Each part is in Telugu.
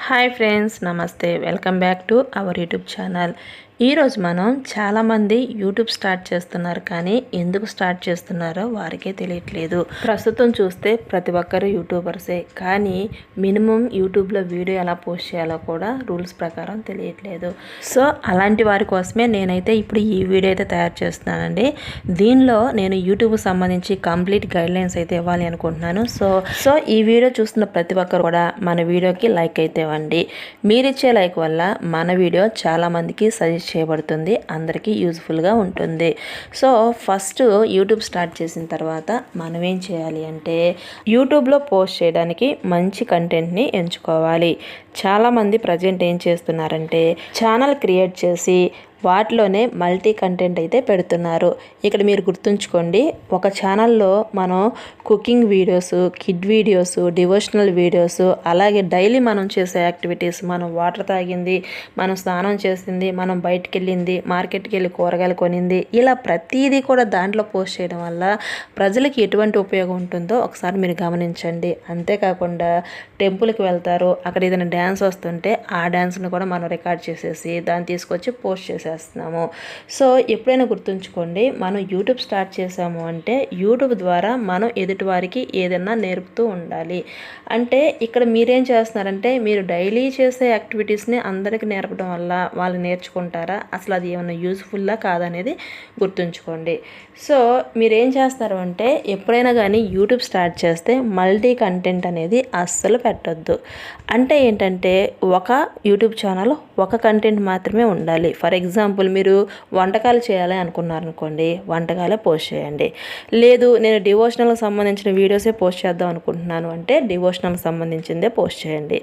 హాయ్ ఫ్రెండ్స్, నమస్తే. Welcome back to our YouTube channel. ఈరోజు మనం చాలామంది యూట్యూబ్ స్టార్ట్ చేస్తున్నారు, కానీ ఎందుకు స్టార్ట్ చేస్తున్నారో వారికే తెలియట్లేదు. ప్రస్తుతం చూస్తే ప్రతి ఒక్కరు యూట్యూబర్సే, కానీ మినిమం యూట్యూబ్లో వీడియో ఎలా పోస్ట్ చేయాలో కూడా రూల్స్ ప్రకారం తెలియట్లేదు. సో అలాంటి వారి కోసమే నేనైతే ఇప్పుడు ఈ వీడియో అయితే తయారు చేస్తున్నానండి. దీనిలో నేను యూట్యూబ్కి సంబంధించి కంప్లీట్ గైడ్లైన్స్ అయితే ఇవ్వాలి అనుకుంటున్నాను. సో ఈ వీడియో చూస్తున్న ప్రతి ఒక్కరు కూడా మన వీడియోకి లైక్ అయితే ఇవ్వండి. మీరిచ్చే లైక్ వల్ల మన వీడియో చాలామందికి సజెస్ట్ చేయబడుతుంది, అందరికీ యూజ్ఫుల్గా ఉంటుంది. సో ఫస్ట్ యూట్యూబ్ స్టార్ట్ చేసిన తర్వాత మనం ఏం చేయాలి అంటే యూట్యూబ్లో పోస్ట్ చేయడానికి మంచి కంటెంట్ని ఎంచుకోవాలి. చాలామంది ప్రజెంట్ ఏం చేస్తున్నారంటే ఛానల్ క్రియేట్ చేసి వాటిలోనే మల్టీ కంటెంట్ అయితే పెడుతున్నారు. ఇక్కడ మీరు గుర్తుంచుకోండి, ఒక ఛానల్లో మనం cooking videos, kid videos, devotional videos, అలాగే డైలీ మనం చేసే యాక్టివిటీస్, మనం వాటర్ తాగింది, మనం స్నానం చేసింది, మనం బయటికి వెళ్ళింది, మార్కెట్కి వెళ్ళి కూరగాయలు కొనింది, ఇలా ప్రతిదీ కూడా దాంట్లో పోస్ట్ చేయడం వల్ల ప్రజలకి ఎటువంటి ఉపయోగం ఉంటుందో ఒకసారి మీరు గమనించండి. అంతేకాకుండా టెంపుల్కి వెళ్తారు, అక్కడ ఏదైనా డ్యాన్స్ వస్తుంటే ఆ డ్యాన్స్ను కూడా మనం రికార్డ్ చేసేసి దాన్ని తీసుకొచ్చి పోస్ట్ చేసేస్తున్నాము. సో ఎప్పుడైనా గుర్తుంచుకోండి, మనం యూట్యూబ్ స్టార్ట్ చేసాము అంటే యూట్యూబ్ ద్వారా మనం ఎదుటి వారికి ఏదైనా నేర్పుతూ ఉండాలి. అంటే ఇక్కడ మీరేం చేస్తున్నారంటే మీరు డైలీ చేసే యాక్టివిటీస్ని అందరికీ నేర్పడం వల్ల వాళ్ళు నేర్చుకుంటారా, అసలు అది ఏమైనా యూజ్ఫుల్లా కాదనేది గుర్తుంచుకోండి. సో మీరేం చేస్తారు అంటే ఎప్పుడైనా కానీ యూట్యూబ్ స్టార్ట్ చేస్తే మల్టీ కంటెంట్ అనేది అస్సలు పెట్టొద్దు. అంటే ఏంటంటే ఒక యూట్యూబ్ ఛానల్ ఒక కంటెంట్ మాత్రమే ఉండాలి. ఫర్ ఎగ్జాంపుల్ మీరు వంటకాలు చేయాలి అనుకున్నారనుకోండి, వంటకాలే పోస్ట్ చేయండి. లేదు నేను డివోషనల్కి సంబంధించిన వీడియోసే పోస్ట్ చేద్దాం అనుకుంటున్నాను అంటే డివోషనల్కి సంబంధించిందే పోస్ట్ చేయండి.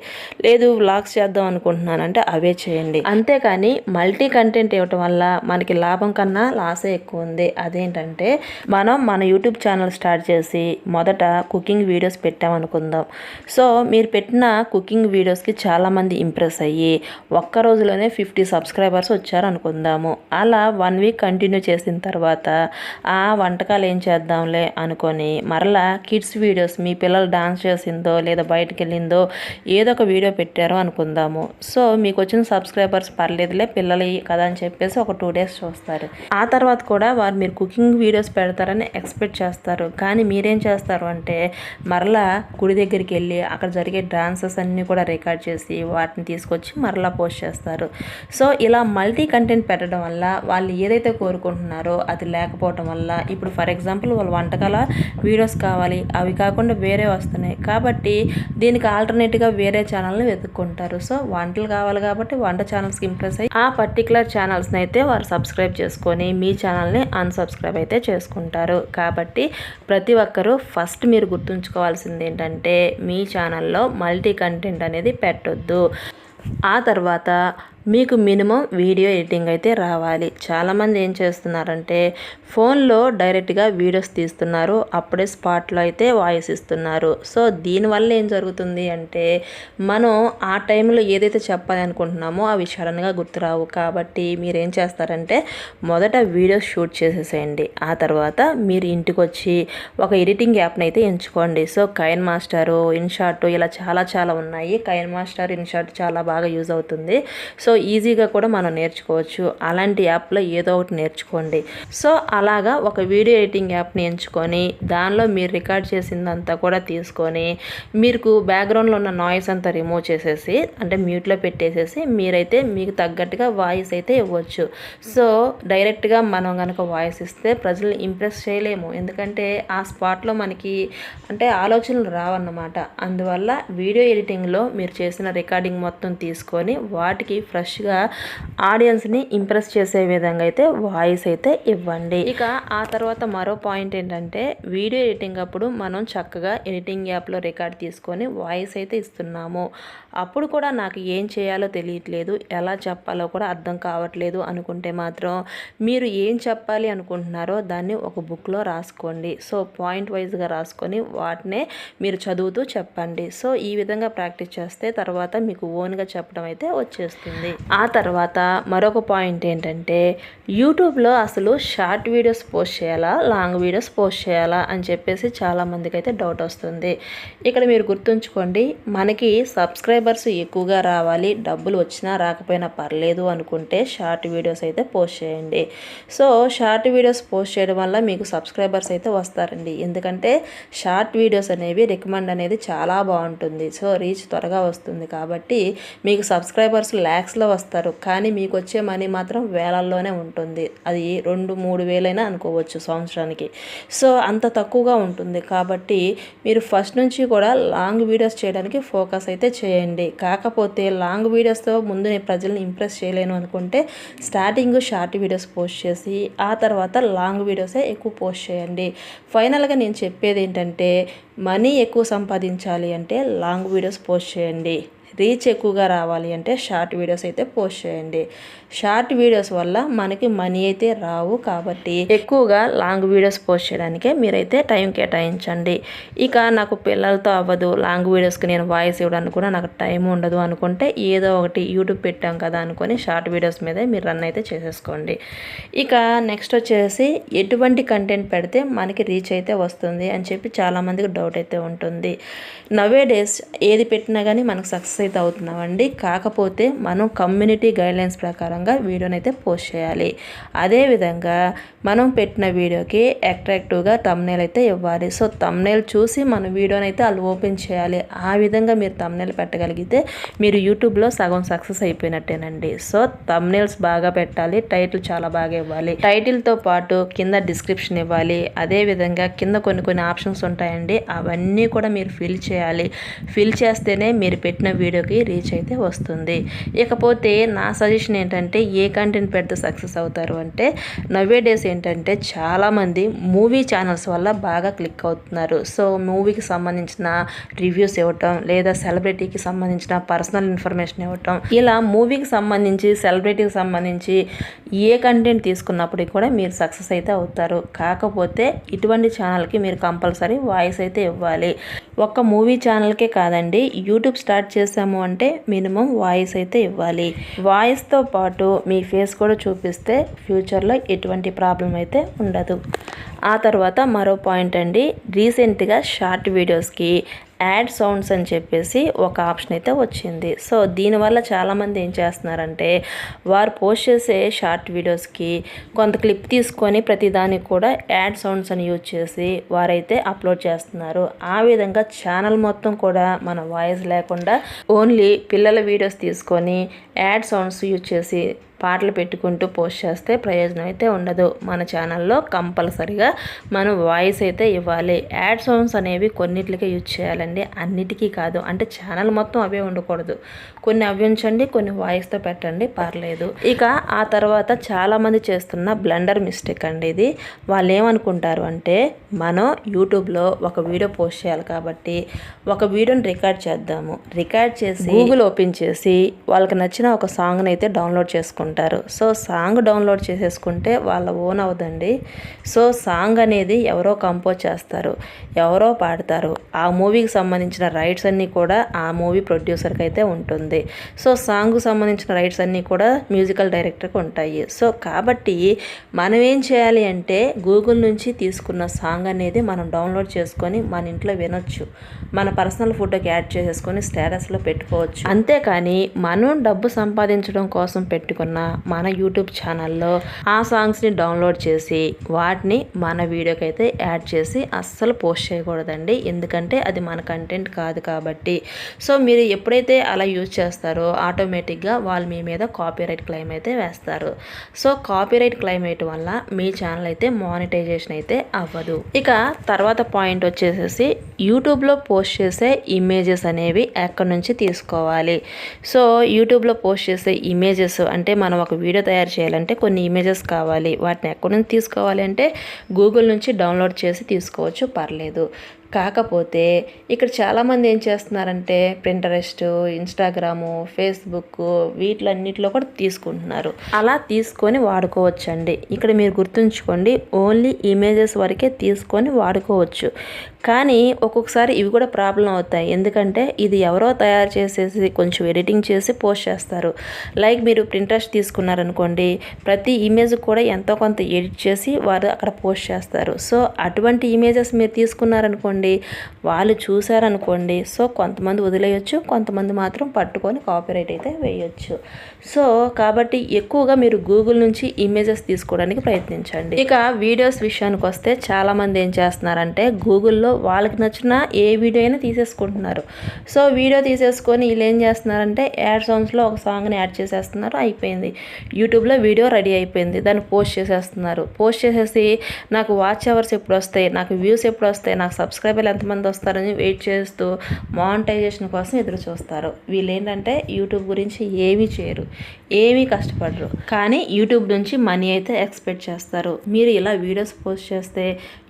లేదు వ్లాగ్స్ చేద్దాం అనుకుంటున్నాను అంటే అవే చేయండి. అంతేకాని మల్టీ కంటెంట్ ఇవ్వటం వల్ల మనకి లాభం కన్నా లాసే ఎక్కువ ఉంది. అదేంటంటే మనం మన యూట్యూబ్ ఛానల్ స్టార్ట్ చేసి మొదట కుకింగ్ వీడియోస్ పెట్టామనుకుందాం. సో మీరు పెట్టిన కుకింగ్ వీడియోస్కి చాలామంది ఇంప్రెస్ అయ్యి ఒక్క రోజులోనే 50 సబ్స్క్రైబర్స్ వచ్చారు అనుకుందాము. అలా 1 వీక్ కంటిన్యూ చేసిన తర్వాత ఆ వంటకాలు ఏం చేద్దాంలే అనుకొని మరలా కిడ్స్ వీడియోస్, మీ పిల్లలు డాన్స్ చేసిందో లేదా బయటకు వెళ్ళిందో ఏదో ఒక వీడియో పెట్టారో అనుకుందాము. సో మీకు వచ్చిన సబ్స్క్రైబర్స్ పర్లేదులే పిల్లలు కదా అని చెప్పేసి ఒక 2 డేస్ చూస్తారు. ఆ తర్వాత కూడా వారు మీరు కుకింగ్ వీడియోస్ పెడతారని ఎక్స్పెక్ట్ చేస్తారు. కానీ మీరేం చేస్తారు అంటే మరలా గుడి దగ్గరికి వెళ్ళి అక్కడ జరిగే డాన్సెస్ అన్నీ కూడా రికార్డ్ చేసి వాటిని తీసుకొచ్చి మరలా పోస్ట్ చేస్తారు. సో ఇలా మల్టీ కంటెంట్ పెట్టడం వల్ల వాళ్ళు ఏదైతే కోరుకుంటున్నారో అది లేకపోవడం వల్ల ఇప్పుడు ఫర్ ఎగ్జాంపుల్ వాళ్ళు వంటకాల వీడియోస్ కావాలి, అవి కాకుండా వేరే వస్తున్నాయి కాబట్టి దీనికి ఆల్టర్నేట్గా వేరే ఛానల్ని వెతుక్కుంటారు. సో వంటలు కావాలి కాబట్టి వంట ఛానల్స్కి ఇంప్రెస్ అయ్యి ఆ పర్టికులర్ ఛానల్స్ని అయితే వారు సబ్స్క్రైబ్ చేసుకొని మీ ఛానల్ని అన్సబ్స్క్రైబ్ అయితే చేసుకుంటారు. కాబట్టి ప్రతి ఒక్కరూ ఫస్ట్ మీరు గుర్తుంచుకోవాల్సింది ఏంటంటే మీ ఛానల్లో మల్టీ కంటెంట్ అనేది పెట్టొద్దు. ఆ తర్వాత మీకు మినిమం వీడియో ఎడిటింగ్ అయితే రావాలి. చాలామంది ఏం చేస్తున్నారంటే ఫోన్లో డైరెక్ట్గా వీడియోస్ తీస్తున్నారు, అప్పుడే స్పాట్లో అయితే వాయిస్ ఇస్తున్నారు. సో దీనివల్ల ఏం జరుగుతుంది అంటే మనం ఆ టైంలో ఏదైతే చెప్పాలి అనుకుంటున్నామో అవి సడన్గా గుర్తురావు. కాబట్టి మీరు ఏం చేస్తారంటే మొదట వీడియో షూట్ చేసేసేయండి. ఆ తర్వాత మీరు ఇంటికి వచ్చి ఒక ఎడిటింగ్ యాప్ని అయితే ఎంచుకోండి. సో కైన్ మాస్టరు, ఇన్షాట్ ఇలా చాలా ఉన్నాయి. కైన్ మాస్టర్, ఇన్షాట్ చాలా బాగా యూజ్ అవుతుంది. సో ఈజీగా కూడా మనం నేర్చుకోవచ్చు. అలాంటి యాప్లో ఏదో ఒకటి నేర్చుకోండి. సో అలాగా ఒక వీడియో ఎడిటింగ్ యాప్ని ఎంచుకొని దానిలో మీరు రికార్డ్ చేసిందంతా కూడా తీసుకొని మీకు బ్యాక్గ్రౌండ్లో ఉన్న నాయిస్ అంతా రిమూవ్ చేసేసి అంటే మ్యూట్లో పెట్టేసేసి మీరైతే మీకు తగ్గట్టుగా వాయిస్ అయితే ఇవ్వచ్చు. సో డైరెక్ట్గా మనం కనుక వాయిస్ ఇస్తే ప్రజల్ని ఇంప్రెస్ చేయలేము, ఎందుకంటే ఆ స్పాట్లో మనకి అంటే ఆలోచనలు రావన్నమాట. అందువల్ల వీడియో ఎడిటింగ్లో మీరు చేసిన రికార్డింగ్ మొత్తం తీసుకొని వాటికి ఫ్రెష్గా ఆడియన్స్ని ఇంప్రెస్ చేసే విధంగా అయితే వాయిస్ అయితే ఇవ్వండి. ఇక ఆ తర్వాత మరో పాయింట్ ఏంటంటే వీడియో ఎడిటింగ్ అప్పుడు మనం చక్కగా ఎడిటింగ్ యాప్లో రికార్డ్ తీసుకొని వాయిస్ అయితే ఇస్తున్నాము. అప్పుడు కూడా నాకు ఏం చేయాలో తెలియట్లేదు, ఎలా చెప్పాలో కూడా అర్థం కావట్లేదు అనుకుంటే మాత్రం మీరు ఏం చెప్పాలి అనుకుంటున్నారో దాన్ని ఒక బుక్లో రాసుకోండి. సో పాయింట్ వైజ్గా రాసుకొని వాటినే మీరు చదువుతూ చెప్పండి. సో ఈ విధంగా ప్రాక్టీస్ చేస్తే తర్వాత మీకు ఓన్గా చెప్పడం అయితే వచ్చేస్తుంది. ఆ తర్వాత మరొక పాయింట్ ఏంటంటే యూట్యూబ్లో అసలు షార్ట్ వీడియోస్ పోస్ట్ చేయాలా, లాంగ్ వీడియోస్ పోస్ట్ చేయాలా అని చెప్పేసి చాలామందికి అయితే డౌట్ వస్తుంది. ఇక్కడ మీరు గుర్తుంచుకోండి, మనకి సబ్స్క్రైబర్స్ ఎక్కువగా రావాలి, డబ్బులు వచ్చినా రాకపోయినా పర్లేదు అనుకుంటే షార్ట్ వీడియోస్ అయితే పోస్ట్ చేయండి. సో షార్ట్ వీడియోస్ పోస్ట్ చేయడం వల్ల మీకు సబ్స్క్రైబర్స్ అయితే వస్తారండి. ఎందుకంటే షార్ట్ వీడియోస్ అనేవి రికమెండ్ అనేది చాలా బాగుంటుంది. సో రీచ్ త్వరగా వస్తుంది కాబట్టి మీకు సబ్స్క్రైబర్స్ ల్యాక్స్లో వస్తారు, కానీ మీకు వచ్చే మనీ మాత్రం వేలల్లోనే ఉంటుంది. అది 2-3 వేలైనా అనుకోవచ్చు సంవత్సరానికి. సో అంత తక్కువగా ఉంటుంది కాబట్టి మీరు ఫస్ట్ నుంచి కూడా లాంగ్ వీడియోస్ చేయడానికి ఫోకస్ అయితే చేయండి. కాకపోతే లాంగ్ వీడియోస్తో ముందు నేను ప్రజల్ని ఇంప్రెస్ చేయలేను అనుకుంటే స్టార్టింగ్ షార్ట్ వీడియోస్ పోస్ట్ చేసి ఆ తర్వాత లాంగ్ వీడియోసే ఎక్కువ పోస్ట్ చేయండి. ఫైనల్గా నేను చెప్పేది ఏంటంటే మనీ ఎక్కువ సంపాదించాలి అంటే లాంగ్ వీడియోస్ పోస్ట్ చేయండి, రీచ్ ఎక్కువగా రావాలి అంటే షార్ట్ వీడియోస్ అయితే పోస్ట్ చేయండి. షార్ట్ వీడియోస్ వల్ల మనకి మనీ అయితే రావు కాబట్టి ఎక్కువగా లాంగ్ వీడియోస్ పోస్ట్ చేయడానికే మీరైతే టైం కేటాయించండి. ఇక నాకు పిల్లలతో అవ్వదు, లాంగ్ వీడియోస్కి నేను వాయిస్ ఇవ్వడానికి కూడా నాకు టైం ఉండదు అనుకుంటే ఏదో ఒకటి యూట్యూబ్ పెట్టాం కదా అనుకొని షార్ట్ వీడియోస్ మీదే మీరు రన్ అయితే చేసేసుకోండి. ఇక నెక్స్ట్ వచ్చేసి ఎటువంటి కంటెంట్ పెడితే మనకి రీచ్ అయితే వస్తుంది అని చెప్పి చాలామందికి డౌట్ అయితే ఉంటుంది. నవే డేస్ ఏది పెట్టినా కానీ మనకు సక్సెస్ అయితే అవుతున్నామండి. కాకపోతే మనం కమ్యూనిటీ గైడ్లైన్స్ ప్రకారంగా వీడియోని అయితే పోస్ట్ చేయాలి. అదేవిధంగా మనం పెట్టిన వీడియోకి అట్రాక్టివ్గా థంబ్నెయిల్ అయితే ఇవ్వాలి. సో థంబ్నెయిల్ చూసి మన వీడియోని అయితే వాళ్ళు ఓపెన్ చేయాలి. ఆ విధంగా మీరు థంబ్నెయిల్ పెట్టగలిగితే మీరు యూట్యూబ్లో సగం సక్సెస్ అయిపోయినట్టేనండి. సో థంబ్నెయిల్స్ బాగా పెట్టాలి, టైటిల్ చాలా బాగా ఇవ్వాలి, టైటిల్తో పాటు కింద డిస్క్రిప్షన్ ఇవ్వాలి. అదేవిధంగా కింద కొన్ని ఆప్షన్స్ ఉంటాయండి, అవన్నీ కూడా మీరు ఫిల్ చేయాలి. ఫిల్ చేస్తేనే మీరు పెట్టిన వీడియోకి రీచ్ అయితే వస్తుంది. ఇకపోతే నా సజెషన్ ఏంటంటే ఏ కంటెంట్ పెడితే సక్సెస్ అవుతారు అంటే నవే డేస్ ఏంటంటే చాలామంది మూవీ ఛానల్స్ వల్ల బాగా క్లిక్ అవుతున్నారు. సో మూవీకి సంబంధించిన రివ్యూస్ ఇవ్వటం లేదా సెలబ్రిటీకి సంబంధించిన పర్సనల్ ఇన్ఫర్మేషన్ ఇవ్వటం, ఇలా మూవీకి సంబంధించి సెలబ్రిటీకి సంబంధించి ఏ కంటెంట్ తీసుకున్నప్పటికీ కూడా మీరు సక్సెస్ అయితే అవుతారు. కాకపోతే ఇటువంటి ఛానల్కి మీరు కంపల్సరీ వాయిస్ అయితే ఇవ్వాలి. ఒక్క మూవీ ఛానల్కే కాదండి, యూట్యూబ్ స్టార్ట్ చేసాము అంటే మినిమం వాయిస్ అయితే ఇవ్వాలి. వాయిస్తో పాటు మీ ఫేస్ కూడా చూపిస్తే ఫ్యూచర్లో ఎటువంటి ప్రాబ్లం అయితే ఉండదు. ఆ తర్వాత మరో పాయింట్ అండి, రీసెంట్గా షార్ట్ వీడియోస్కి యాడ్ సౌండ్స్ అని చెప్పేసి ఒక ఆప్షన్ అయితే వచ్చింది. సో దీనివల్ల చాలామంది ఏం చేస్తున్నారంటే వారు పోస్ట్ చేసే షార్ట్ వీడియోస్కి కొంత క్లిప్ తీసుకొని ప్రతిదానికి కూడా యాడ్ సౌండ్స్ అని యూజ్ చేసి వారైతే అప్లోడ్ చేస్తున్నారు. ఆ విధంగా ఛానల్ మొత్తం కూడా మన వాయిస్ లేకుండా ఓన్లీ పిల్లల వీడియోస్ తీసుకొని యాడ్ సౌండ్స్ యూజ్ చేసి పాటలు పెట్టుకుంటూ పోస్ట్ చేస్తే ప్రయోజనం అయితే ఉండదు. మన ఛానల్లో కంపల్సరిగా మనం వాయిస్ అయితే ఇవ్వాలి. యాడ్ సౌండ్స్ అనేవి కొన్నిటికే యూజ్ చేయాలండి, అన్నిటికీ కాదు. అంటే ఛానల్ మొత్తం అవే ఉండకూడదు, కొన్ని అవి ఉంచండి, కొన్ని వాయిస్తో పెట్టండి, పర్లేదు. ఇక ఆ తర్వాత చాలామంది చేస్తున్న బ్లండర్ మిస్టేక్ అండి ఇది. వాళ్ళు ఏమనుకుంటారు అంటే మనం యూట్యూబ్లో ఒక వీడియో పోస్ట్ చేయాలి కాబట్టి ఒక వీడియోని రికార్డ్ చేద్దాము, రికార్డ్ చేసి గూగుల్ ఓపెన్ చేసి వాళ్ళకి నచ్చిన ఒక సాంగ్ని అయితే డౌన్లోడ్ చేసుకుంటారు. సో సాంగ్ డౌన్లోడ్ చేసేసుకుంటే వాళ్ళ ఓన్ అవుదండి. సో సాంగ్ అనేది ఎవరో కంపోజ్ చేస్తారు, ఎవరో పాడతారు. ఆ మూవీకి సంబంధించిన రైట్స్ అన్నీ కూడా ఆ మూవీ ప్రొడ్యూసర్కి అయితే ఉంటుంది. సో సాంగ్కు సంబంధించిన రైట్స్ అన్నీ కూడా మ్యూజికల్ డైరెక్టర్కి ఉంటాయి. సో కాబట్టి మనం ఏం చేయాలి అంటే గూగుల్ నుంచి తీసుకున్న సాంగ్ అనేది మనం డౌన్లోడ్ చేసుకొని మన ఇంట్లో వినొచ్చు, మన పర్సనల్ ఫోటోకి యాడ్ చేసేసుకొని స్టేటస్లో పెట్టుకోవచ్చు. అంతేకాని మనం డబ్బు సంపాదించడం కోసం పెట్టుకున్న మన యూట్యూబ్ ఛానల్లో ఆ సాంగ్స్ని డౌన్లోడ్ చేసి వాటిని మన వీడియోకి అయితే యాడ్ చేసి అస్సలు పోస్ట్ చేయకూడదండి. ఎందుకంటే అది మన కంటెంట్ కాదు కాబట్టి. సో మీరు ఎప్పుడైతే అలా యూజ్ చేస్తారో ఆటోమేటిక్గా వాళ్ళు మీ మీద కాపీరైట్ క్లెయిమ్ అయితే వేస్తారు. సో కాపీరైట్ క్లెయిమ్ వేయటం వల్ల మీ ఛానల్ అయితే మానిటైజేషన్ అయితే అవ్వదు. ఇక తర్వాత పాయింట్ వచ్చేసేసి యూట్యూబ్లో పోస్ట్ చేసే ఇమేజెస్ అనేవి ఎక్కడి నుంచి తీసుకోవాలి. సో యూట్యూబ్లో పోస్ట్ చేసే ఇమేజెస్ అంటే మనం ఒక వీడియో తయారు చేయాలంటే కొన్ని ఇమేజెస్ కావాలి. వాటిని ఎక్కడి నుంచి తీసుకోవాలి అంటే గూగుల్ నుంచి డౌన్లోడ్ చేసి తీసుకోవచ్చు, పర్లేదు. కాకపోతే ఇక్కడ చాలామంది ఏం చేస్తున్నారంటే ప్రింటరెస్ట్, ఇన్స్టాగ్రాము, ఫేస్బుక్ వీటిలన్నిటిలో కూడా తీసుకుంటున్నారు. అలా తీసుకొని వాడుకోవచ్చండి. ఇక్కడ మీరు గుర్తుంచుకోండి, ఓన్లీ ఇమేజెస్ వరకే తీసుకొని వాడుకోవచ్చు. కానీ ఒక్కొక్కసారి ఇవి కూడా ప్రాబ్లం అవుతాయి. ఎందుకంటే ఇది ఎవరో తయారు చేసేసి కొంచెం ఎడిటింగ్ చేసి పోస్ట్ చేస్తారు. లైక్ మీరు ప్రింటరెస్ట్ తీసుకున్నారనుకోండి, ప్రతి ఇమేజ్ కూడా ఎంతో కొంత ఎడిట్ చేసి వారు అక్కడ పోస్ట్ చేస్తారు. సో అటువంటి ఇమేజెస్ మీరు తీసుకున్నారనుకోండి, వాళ్ళు చూసారనుకోండి, సో కొంతమంది వదిలేయచ్చు, కొంతమంది మాత్రం పట్టుకొని కాపీరైట్ అయితే వేయచ్చు. సో కాబట్టి ఎక్కువగా మీరు గూగుల్ నుంచి ఇమేజెస్ తీసుకోవడానికి ప్రయత్నించండి. ఇక వీడియోస్ విషయానికి వస్తే చాలామంది ఏం చేస్తున్నారంటే గూగుల్లో వాళ్ళకి నచ్చిన ఏ వీడియో అయినా తీసేసుకుంటున్నారు. సో వీడియో తీసేసుకొని వీళ్ళు ఏం చేస్తున్నారంటే యాడ్ సాంగ్స్లో ఒక సాంగ్ని యాడ్ చేసేస్తున్నారు, అయిపోయింది. యూట్యూబ్లో వీడియో రెడీ అయిపోయింది, దాన్ని పోస్ట్ చేసేస్తున్నారు. పోస్ట్ చేసేసి నాకు వాచ్ అవర్స్ ఎప్పుడు వస్తాయి, నాకు వ్యూస్ ఎప్పుడు వస్తాయి, నాకు సబ్స్క్రైబర్లు ఎంతమంది వస్తారని వెయిట్ చేస్తూ మానిటైజేషన్ కోసం ఎదురు చూస్తారు. వీళ్ళు ఏంటంటే యూట్యూబ్ గురించి ఏమీ చేయరు, ఏమీ కష్టపడరు, కానీ యూట్యూబ్ నుంచి మనీ అయితే ఎక్స్పెక్ట్ చేస్తారు. మీరు ఇలా వీడియోస్ పోస్ట్ చేస్తే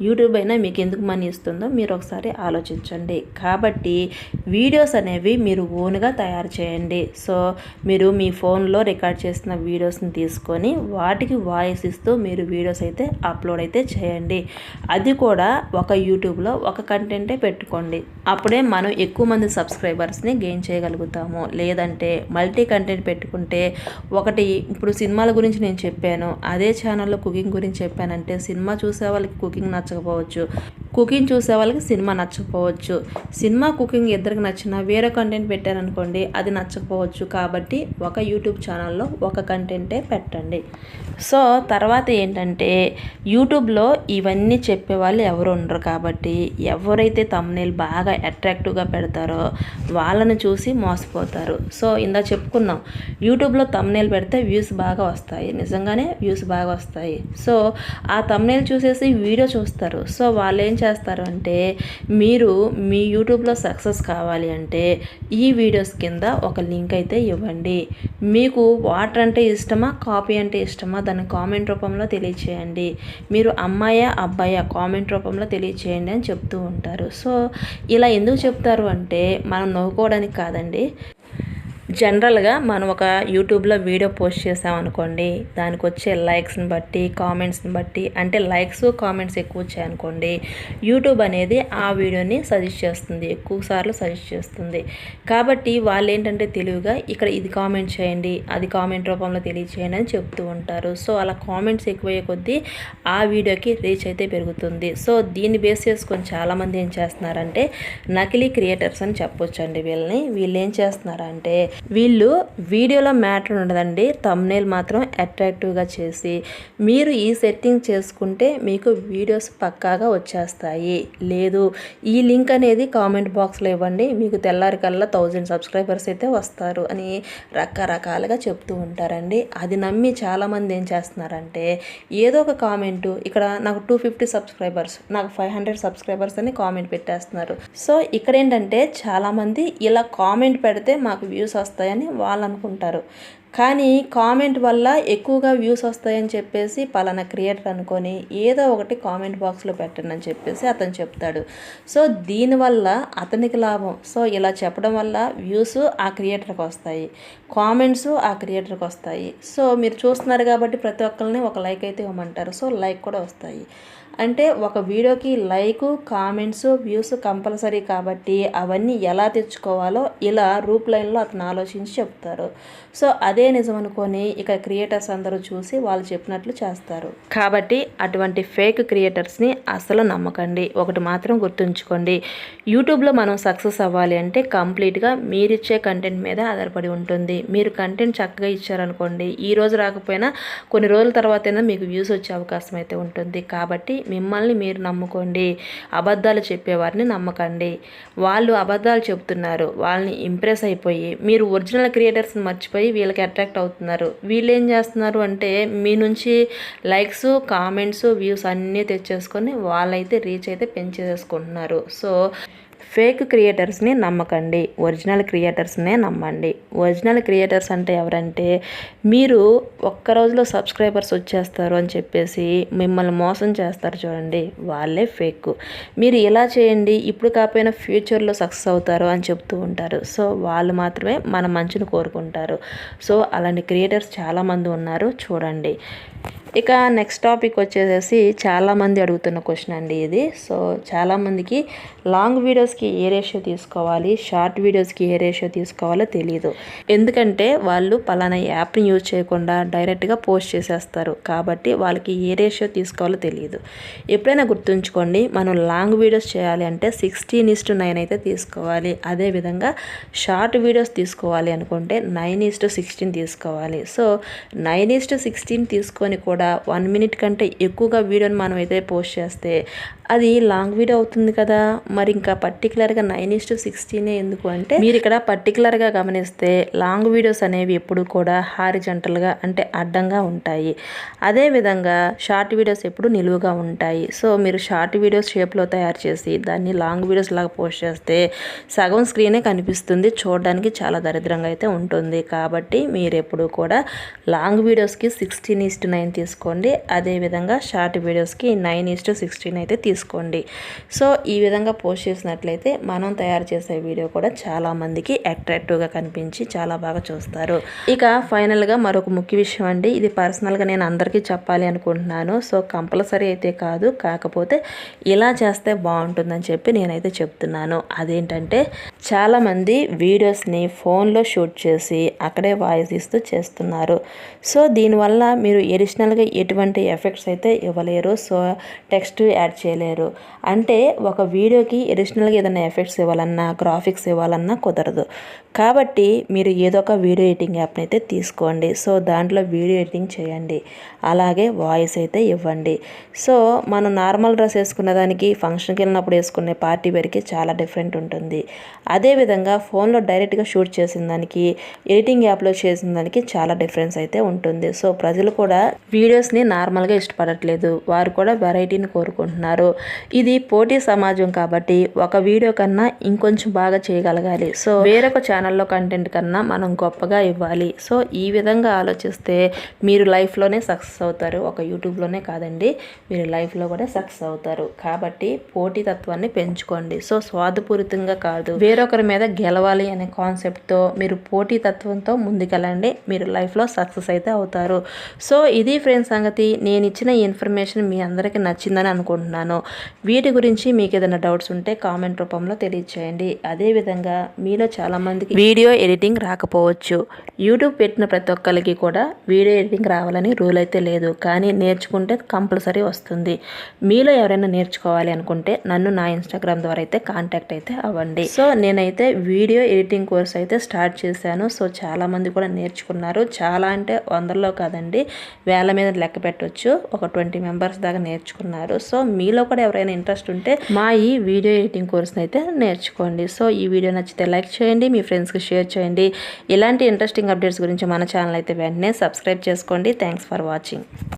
యూట్యూబ్ అయినా మీకు ఎందుకు మనీ ఇస్తుందో మీరు ఒకసారి ఆలోచించండి. కాబట్టి వీడియోస్ అనేవి మీరు ఓన్గా తయారు చేయండి. సో మీరు మీ ఫోన్లో రికార్డ్ చేసిన వీడియోస్ని తీసుకొని వాటికి వాయిస్ ఇస్తూ మీరు వీడియోస్ అయితే అప్లోడ్ అయితే చేయండి. అది కూడా ఒక యూట్యూబ్లో ఒక కంటెంటే పెట్టుకోండి. అప్పుడే మనం ఎక్కువ మంది సబ్స్క్రైబర్స్ని గెయిన్ చేయగలుగుతాము. లేదంటే మల్టీ కంటెంట్ పెట్టుకుంటే ఒకటి, ఇప్పుడు సినిమాల గురించి నేను చెప్పాను, అదే ఛానల్లో కుకింగ్ గురించి చెప్పానంటే సినిమా చూసే వాళ్ళకి కుకింగ్ నచ్చకపోవచ్చు, కుకింగ్ చూసే వాళ్ళకి సినిమా నచ్చకపోవచ్చు. సినిమా కుకింగ్ ఇద్దరికి నచ్చినా వేరే కంటెంట్ పెట్టారనుకోండి అది నచ్చకపోవచ్చు. కాబట్టి ఒక యూట్యూబ్ ఛానల్లో ఒక కంటెంటే పెట్టండి. సో తర్వాత ఏంటంటే యూట్యూబ్లో ఇవన్నీ చెప్పేవాళ్ళు ఎవరు ఉండరు. కాబట్టి ఎవరైతే థంబ్నెయిల్ బాగా అట్రాక్టివ్గా పెడతారో వాళ్ళని చూసి మోసపోతారు. సో ఇందా చెప్పుకున్నాం, యూట్యూబ్లో థంబ్నెయిల్ పెడితే వ్యూస్ బాగా వస్తాయి, నిజంగానే వ్యూస్ బాగా వస్తాయి. సో ఆ థంబ్నెయిల్ చూసేసి వీడియో చూస్తారు. సో వాళ్ళు ఏం చేస్తారు అంటే, మీరు మీ యూట్యూబ్లో సక్సెస్ కావాలి అంటే ఈ వీడియోస్ కింద ఒక లింక్ అయితే ఇవ్వండి. మీకు వాటర్ అంటే ఇష్టమా, కాఫీ అంటే ఇష్టమా, దాన్ని కామెంట్ రూపంలో తెలియచేయండి. మీరు అమ్మాయా అబ్బాయా కామెంట్ రూపంలో తెలియచేయండి అని చెప్తూ ఉంటారు. సో ఇలా ఎందుకు చెప్తారు అంటే మనం నవ్వుకోవడానికి కాదండి. జనరల్గా మనం ఒక యూట్యూబ్లో వీడియో పోస్ట్ చేసామనుకోండి, దానికి వచ్చే లైక్స్ని బట్టి, కామెంట్స్ని బట్టి, అంటే లైక్స్ కామెంట్స్ ఎక్కువ వచ్చాయనుకోండి, యూట్యూబ్ అనేది ఆ వీడియోని సజెస్ట్ చేస్తుంది, ఎక్కువసార్లు సజెస్ట్ చేస్తుంది. కాబట్టి వాళ్ళు ఏంటంటే తెలివిగా ఇక్కడ ఇది కామెంట్ చేయండి, అది కామెంట్ రూపంలో తెలియచేయండి అని చెప్తూ ఉంటారు. సో అలా కామెంట్స్ ఎక్కువయ్యే కొద్దీ ఆ వీడియోకి రీచ్ అయితే పెరుగుతుంది. సో దీన్ని బేస్ చేసుకొని చాలామంది ఏం చేస్తున్నారంటే నకిలీ క్రియేటర్స్ అని చెప్పొచ్చండి వీళ్ళని. వీళ్ళు ఏం చేస్తున్నారంటే వీళ్ళు వీడియోలో మ్యాటర్ ఉండదండి, థంబ్నెయిల్ మాత్రం అట్రాక్టివ్గా చేసి మీరు ఈ సెట్టింగ్ చేసుకుంటే మీకు వీడియోస్ పక్కాగా వచ్చేస్తాయి, లేదు ఈ లింక్ అనేది కామెంట్ బాక్స్లో ఇవ్వండి, మీకు తెల్లారికల్లా 1000 సబ్స్క్రైబర్స్ అయితే వస్తారు అని రకరకాలుగా చెప్తూ ఉంటారండి. అది నమ్మి చాలామంది ఏం చేస్తున్నారంటే ఏదో ఒక కామెంటు, ఇక్కడ నాకు 250 సబ్స్క్రైబర్స్, నాకు 500 సబ్స్క్రైబర్స్ అని కామెంట్ పెట్టేస్తున్నారు. సో ఇక్కడ ఏంటంటే చాలామంది ఇలా కామెంట్ పెడితే మాకు వ్యూస్ వస్తాయని వాళ్ళు అనుకుంటారు. కానీ కామెంట్ వల్ల ఎక్కువగా వ్యూస్ వస్తాయని చెప్పేసి పలానా క్రియేటర్ అనుకొని ఏదో ఒకటి కామెంట్ బాక్స్లో పెట్టండి అని చెప్పేసి అతను చెప్తాడు. సో దీనివల్ల అతనికి లాభం. సో ఇలా చెప్పడం వల్ల వ్యూస్ ఆ క్రియేటర్కి వస్తాయి, కామెంట్స్ ఆ క్రియేటర్కి వస్తాయి. సో మీరు చూస్తున్నారు కాబట్టి ప్రతి ఒక్కరిని ఒక లైక్ అయితే ఇవ్వమంటారు. సో లైక్ కూడా వస్తాయి. అంటే ఒక వీడియోకి లైక్, కామెంట్స్, వ్యూస్ కంపల్సరీ. కాబట్టి అవన్నీ ఎలా తెచ్చుకోవాలో ఇలా రూప్ లైన్లో అతను ఆలోచించి చెప్తారు. సో అదే నిజం అనుకొని ఇక క్రియేటర్స్ అందరూ చూసి వాళ్ళు చెప్పినట్లు చేస్తారు. కాబట్టి అటువంటి ఫేక్ క్రియేటర్స్ని అస్సలు నమ్మకండి. ఒకటి మాత్రం గుర్తుంచుకోండి, యూట్యూబ్లో మనం సక్సెస్ అవ్వాలి అంటే కంప్లీట్గా మీరిచ్చే కంటెంట్ మీద ఆధారపడి ఉంటుంది. మీరు కంటెంట్ చక్కగా ఇచ్చారనుకోండి, ఈ రోజు రాకపోయినా కొన్ని రోజుల తర్వాతైనా మీకు వ్యూస్ వచ్చే అవకాశం అయితే ఉంటుంది. కాబట్టి మిమ్మల్ని మీరు నమ్ముకోండి, అబద్ధాలు చెప్పేవారిని నమ్మకండి. వాళ్ళు అబద్ధాలు చెప్తున్నారు, వాళ్ళని ఇంప్రెస్ అయిపోయి మీరు ఒరిజినల్ క్రియేటర్స్ని మర్చిపోయి వీళ్ళకి అట్రాక్ట్ అవుతున్నారు. వీళ్ళు ఏం చేస్తున్నారు అంటే మీ నుంచి లైక్స్, కామెంట్స్, వ్యూస్ అన్నీ తెచ్చేసుకొని వాళ్ళైతే రీచ్ అయితే పెంచేసుకుంటున్నారు. సో ఫేక్ క్రియేటర్స్ని నమ్మకండి, ఒరిజినల్ క్రియేటర్స్నే నమ్మండి. ఒరిజినల్ క్రియేటర్స్ అంటే ఎవరంటే మీరు ఒక్క రోజులో సబ్స్క్రైబర్స్ వచ్చేస్తారు అని చెప్పేసి మిమ్మల్ని మోసం చేస్తారు చూడండి, వాళ్ళే ఫేక్. మీరు ఇలా చేయండి ఇప్పుడు కాకపోయినా ఫ్యూచర్లో సక్సెస్ అవుతారు అని చెప్తూ ఉంటారు. సో వాళ్ళు మాత్రమే మన మంచిని కోరుకుంటారు. సో అలాంటి క్రియేటర్స్ చాలామంది ఉన్నారు, చూడండి. ఇక నెక్స్ట్ టాపిక్ వచ్చేసేసి చాలామంది అడుగుతున్న క్వశ్చన్ అండి ఇది. సో చాలామందికి లాంగ్ వీడియోస్కి ఏ రేషియో తీసుకోవాలి, షార్ట్ వీడియోస్కి ఏ రేషియో తీసుకోవాలో తెలియదు. ఎందుకంటే వాళ్ళు పలానా యాప్ని యూజ్ చేయకుండా డైరెక్ట్గా పోస్ట్ చేసేస్తారు, కాబట్టి వాళ్ళకి ఏ రేషియో తీసుకోవాలో తెలియదు. ఎప్పుడైనా గుర్తుంచుకోండి, మనం లాంగ్ వీడియోస్ చేయాలి అంటే 16:9 అయితే తీసుకోవాలి. అదేవిధంగా షార్ట్ వీడియోస్ తీసుకోవాలి అనుకుంటే 9:16 తీసుకోవాలి. సో 9:16 తీసుకొని కూడా 1 మినిట్ కంటే ఎక్కువగా వీడియోని మనం అయితే పోస్ట్ చేస్తే అది లాంగ్ వీడియో అవుతుంది కదా. మరి ఇంకా పర్టికులర్గా 9:16 ఎందుకు అంటే మీరు ఇక్కడ పర్టికులర్గా గమనిస్తే లాంగ్ వీడియోస్ అనేవి ఎప్పుడు కూడా హారిజంటల్గా అంటే అడ్డంగా ఉంటాయి. అదేవిధంగా షార్ట్ వీడియోస్ ఎప్పుడు నిలువుగా ఉంటాయి. సో మీరు షార్ట్ వీడియోస్ షేప్లో తయారు చేసి దాన్ని లాంగ్ వీడియోస్ లాగా పోస్ట్ చేస్తే సగం స్క్రీనే కనిపిస్తుంది, చూడడానికి చాలా దరిద్రంగా అయితే ఉంటుంది. కాబట్టి మీరు ఎప్పుడు కూడా లాంగ్ వీడియోస్కి 16:9 తీసుకోండి, అదేవిధంగా షార్ట్ వీడియోస్కి 9:16 అయితే తీసుకోండి. సో ఈ విధంగా పోస్ట్ చేసినట్లయితే మనం తయారు చేసే వీడియో కూడా చాలామందికి అట్రాక్టివ్గా కనిపించి చాలా బాగా చూస్తారు. ఇక ఫైనల్గా మరొక ముఖ్య విషయం అండి, ఇది పర్సనల్గా నేను అందరికీ చెప్పాలి అనుకుంటున్నాను. సో కంపల్సరీ అయితే కాదు, కాకపోతే ఇలా చేస్తే బాగుంటుందని చెప్పి నేనైతే చెప్తున్నాను. అదేంటంటే చాలామంది వీడియోస్ని ఫోన్లో షూట్ చేసి అక్కడే వాయిస్ ఇస్తూ చేస్తున్నారు. సో దీనివల్ల మీరు ఎడిషనల్గా ఎటువంటి ఎఫెక్ట్స్ అయితే ఇవ్వలేరు. సో టెక్స్ట్ యాడ్ చేయలేరు. అంటే ఒక వీడియోకి ఎడిషనల్గా ఏదైనా ఎఫెక్ట్స్ ఇవ్వాలన్నా గ్రాఫిక్స్ ఇవ్వాలన్నా కుదరదు. కాబట్టి మీరు ఏదో ఒక వీడియో ఎడిటింగ్ యాప్ని అయితే తీసుకోండి. సో దాంట్లో వీడియో ఎడిటింగ్ చేయండి, అలాగే వాయిస్ అయితే ఇవ్వండి. సో మనం నార్మల్ డ్రెస్ వేసుకున్న దానికి ఫంక్షన్కి వెళ్ళినప్పుడు వేసుకునే పార్టీ వేర్కి చాలా డిఫరెంట్ ఉంటుంది. అదేవిధంగా ఫోన్లో డైరెక్ట్గా షూట్ చేసిన దానికి ఎడిటింగ్ యాప్లో చేసిన దానికి చాలా డిఫరెన్స్ అయితే ఉంటుంది. సో ప్రజలు కూడా వీడియోస్ని నార్మల్గా ఇష్టపడట్లేదు, వారు కూడా వెరైటీని కోరుకుంటున్నారు. ఇది పోటీ సమాజం కాబట్టి ఒక వీడియో కన్నా ఇంకొంచెం బాగా చేయగలగాలి. సో వేరొక ఛానల్లో కంటెంట్ కన్నా మనం గొప్పగా ఇవ్వాలి. సో ఈ విధంగా ఆలోచిస్తే మీరు లైఫ్లోనే సక్సెస్ అవుతారు. ఒక యూట్యూబ్లోనే కాదండి, మీరు లైఫ్లో కూడా సక్సెస్ అవుతారు. కాబట్టి పోటీతత్వాన్ని పెంచుకోండి. సో స్వార్థపూరితంగా కాదు, వేరొకరి మీద గెలవాలి అనే కాన్సెప్ట్తో మీరు పోటీతత్వంతో ముందుకెళ్ళండి, మీరు లైఫ్లో సక్సెస్ అయితే అవుతారు. సో ఇది ఫ్రెండ్స్ సంగతి. నేను ఇచ్చిన ఈ ఇన్ఫర్మేషన్ మీ అందరికీ నచ్చిందని అనుకుంటున్నాను. వీటి గురించి మీకు ఏదైనా డౌట్స్ ఉంటే కామెంట్ రూపంలో తెలియచేయండి. అదేవిధంగా మీలో చాలామందికి వీడియో ఎడిటింగ్ రాకపోవచ్చు. యూట్యూబ్ పెట్టిన ప్రతి ఒక్కరికి కూడా వీడియో ఎడిటింగ్ రావాలని రూల్ అయితే లేదు, కానీ నేర్చుకుంటే కంపల్సరీ వస్తుంది. మీలో ఎవరైనా నేర్చుకోవాలి అనుకుంటే నన్ను నా ఇన్స్టాగ్రామ్ ద్వారా అయితే కాంటాక్ట్ అయితే అవ్వండి. సో నేనైతే వీడియో ఎడిటింగ్ కోర్స్ అయితే స్టార్ట్ చేశాను. సో చాలామంది కూడా నేర్చుకున్నారు. చాలా అంటే 100లో కాదండి, వేల మీద లెక్క పెట్టవచ్చు. ఒక 20 మెంబర్స్ దాకా నేర్చుకున్నారు. సో మీలో కూడా ఎవరైనా ఇంట్రెస్ట్ ఉంటే మా ఈ వీడియో ఎడిటింగ్ కోర్స్ని అయితే నేర్చుకోండి. సో ఈ వీడియో నచ్చితే లైక్ చేయండి, మీ ఫ్రెండ్స్కి షేర్ చేయండి. ఇలాంటి ఇంట్రెస్టింగ్ అప్డేట్స్ గురించి మన ఛానల్ అయితే వెంటనే సబ్స్క్రైబ్ చేసుకోండి. Thanks for watching.